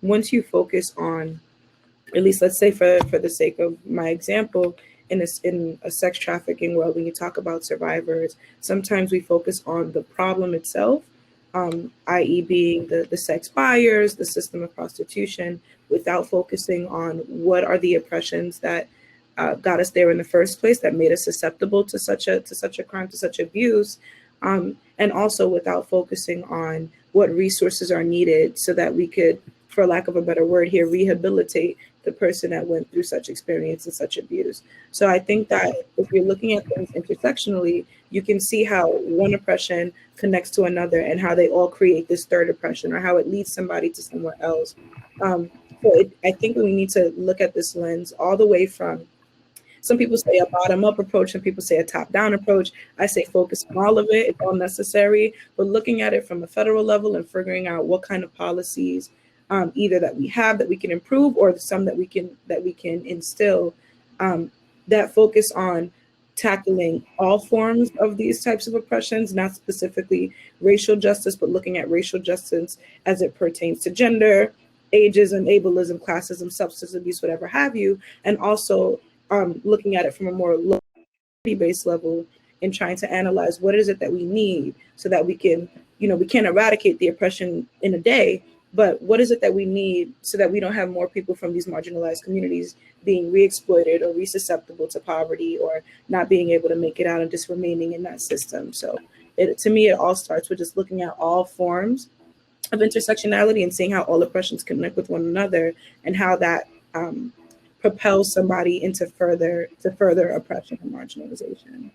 once you focus on, at least let's say for the sake of my example, in a sex trafficking world, when you talk about survivors, sometimes we focus on the problem itself, i.e. being the sex buyers, the system of prostitution, without focusing on what are the oppressions that got us there in the first place, that made us susceptible to such a crime, to such abuse, and also without focusing on what resources are needed so that we could, for lack of a better word here, rehabilitate the person that went through such experience and such abuse. So I think that if you're looking at things intersectionally, you can see how one oppression connects to another and how they all create this third oppression, or how it leads somebody to somewhere else. I think we need to look at this lens all the way from, some people say a bottom-up approach, some people say a top-down approach. I say focus on all of it, it's all necessary, but looking at it from a federal level and figuring out what kind of policies either that we have that we can improve, or some that we can instill, that focus on tackling all forms of these types of oppressions, not specifically racial justice, but looking at racial justice as it pertains to gender, ageism, ableism, classism, substance abuse, whatever have you, and also looking at it from a more based level and trying to analyze what is it that we need so that we can, we can't eradicate the oppression in a day, but what is it that we need so that we don't have more people from these marginalized communities being re-exploited or re-susceptible to poverty, or not being able to make it out and just remaining in that system. So to me, it all starts with just looking at all forms of intersectionality and seeing how all oppressions connect with one another, and how that propels somebody into further oppression and marginalization.